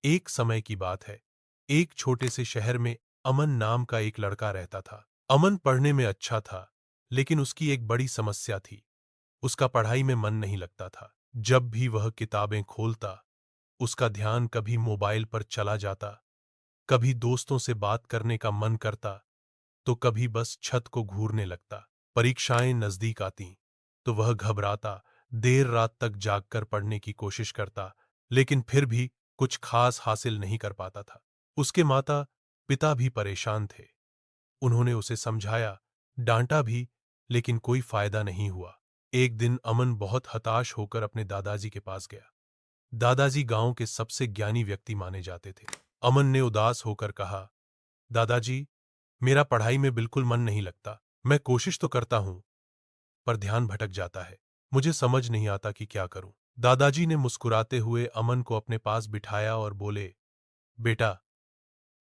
एक समय की बात है। एक छोटे से शहर में अमन नाम का एक लड़का रहता था। अमन पढ़ने में अच्छा था, लेकिन उसकी एक बड़ी समस्या थी। उसका पढ़ाई में मन नहीं लगता था। जब भी वह किताबें खोलता, उसका ध्यान कभी मोबाइल पर चला जाता, कभी दोस्तों से बात करने का मन करता, तो कभी बस छत को घूरने लगता। परीक्षाएं नजदीक आतीं, तो वह घबराता, देर रात तक जागकर पढ़ने की कोशिश करता, लेकिन फिर भी कुछ खास हासिल नहीं कर पाता था। उसके माता पिता भी परेशान थे। उन्होंने उसे समझाया, डांटा भी, लेकिन कोई फायदा नहीं हुआ। एक दिन अमन बहुत हताश होकर अपने दादाजी के पास गया। दादाजी गांव के सबसे ज्ञानी व्यक्ति माने जाते थे। अमन ने उदास होकर कहा, दादाजी, मेरा पढ़ाई में बिल्कुल मन नहीं लगता। मैं कोशिश तो करता हूं, पर ध्यान भटक जाता है। मुझे समझ नहीं आता कि क्या करूं। दादाजी ने मुस्कुराते हुए अमन को अपने पास बिठाया और बोले, बेटा,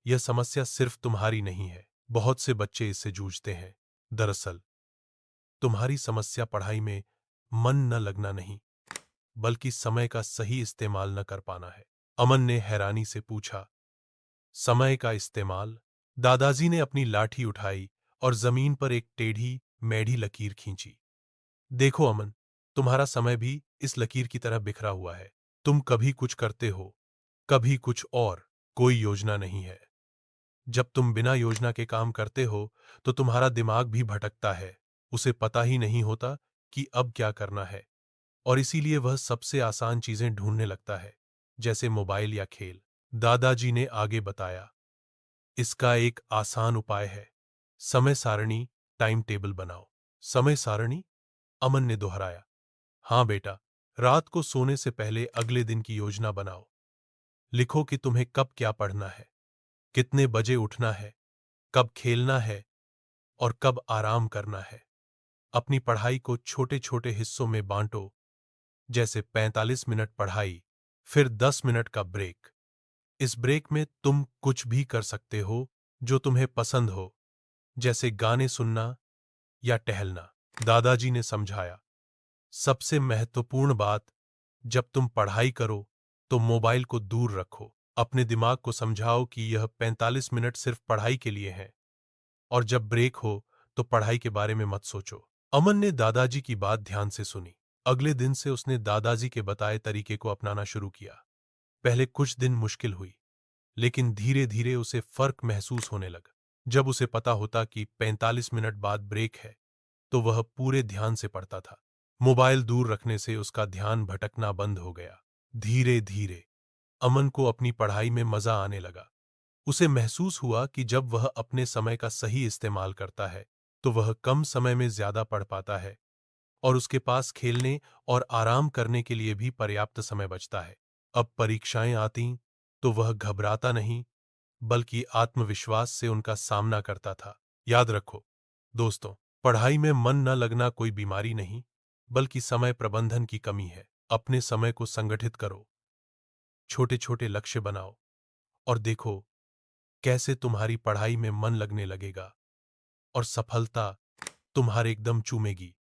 यह समस्या सिर्फ तुम्हारी नहीं है। बहुत से बच्चे इससे जूझते हैं। दरअसल तुम्हारी समस्या पढ़ाई में मन न लगना नहीं, बल्कि समय का सही इस्तेमाल न कर पाना है। अमन ने हैरानी से पूछा, समय का इस्तेमाल? दादाजी ने अपनी लाठी उठाई और जमीन पर एक टेढ़ी मेढ़ी लकीर खींची। देखो अमन, तुम्हारा समय भी इस लकीर की तरह बिखरा हुआ है। तुम कभी कुछ करते हो, कभी कुछ और। कोई योजना नहीं है। जब तुम बिना योजना के काम करते हो, तो तुम्हारा दिमाग भी भटकता है। उसे पता ही नहीं होता कि अब क्या करना है, और इसीलिए वह सबसे आसान चीजें ढूंढने लगता है, जैसे मोबाइल या खेल। दादाजी ने आगे बताया, इसका एक आसान उपाय है। समय सारणी, टाइम टेबल बनाओ। समय सारणी? अमन ने दोहराया। हाँ बेटा, रात को सोने से पहले अगले दिन की योजना बनाओ। लिखो कि तुम्हें कब क्या पढ़ना है, कितने बजे उठना है, कब खेलना है और कब आराम करना है। अपनी पढ़ाई को छोटे छोटे हिस्सों में बांटो, जैसे 45 मिनट पढ़ाई, फिर 10 मिनट का ब्रेक। इस ब्रेक में तुम कुछ भी कर सकते हो जो तुम्हें पसंद हो, जैसे गाने सुनना या टहलना। दादाजी ने समझाया, सबसे महत्वपूर्ण बात, जब तुम पढ़ाई करो तो मोबाइल को दूर रखो। अपने दिमाग को समझाओ कि यह 45 मिनट सिर्फ पढ़ाई के लिए है, और जब ब्रेक हो तो पढ़ाई के बारे में मत सोचो। अमन ने दादाजी की बात ध्यान से सुनी। अगले दिन से उसने दादाजी के बताए तरीके को अपनाना शुरू किया। पहले कुछ दिन मुश्किल हुई, लेकिन धीरे धीरे उसे फर्क महसूस होने लगा। जब उसे पता होता कि 45 मिनट बाद ब्रेक है, तो वह पूरे ध्यान से पढ़ता था। मोबाइल दूर रखने से उसका ध्यान भटकना बंद हो गया। धीरे धीरे अमन को अपनी पढ़ाई में मजा आने लगा। उसे महसूस हुआ कि जब वह अपने समय का सही इस्तेमाल करता है, तो वह कम समय में ज्यादा पढ़ पाता है, और उसके पास खेलने और आराम करने के लिए भी पर्याप्त समय बचता है। अब परीक्षाएं आतीं, तो वह घबराता नहीं, बल्कि आत्मविश्वास से उनका सामना करता था। याद रखो दोस्तों, पढ़ाई में मन न लगना कोई बीमारी नहीं, बल्कि समय प्रबंधन की कमी है। अपने समय को संगठित करो, छोटे छोटे लक्ष्य बनाओ, और देखो कैसे तुम्हारी पढ़ाई में मन लगने लगेगा और सफलता तुम्हारे एकदम चूमेगी।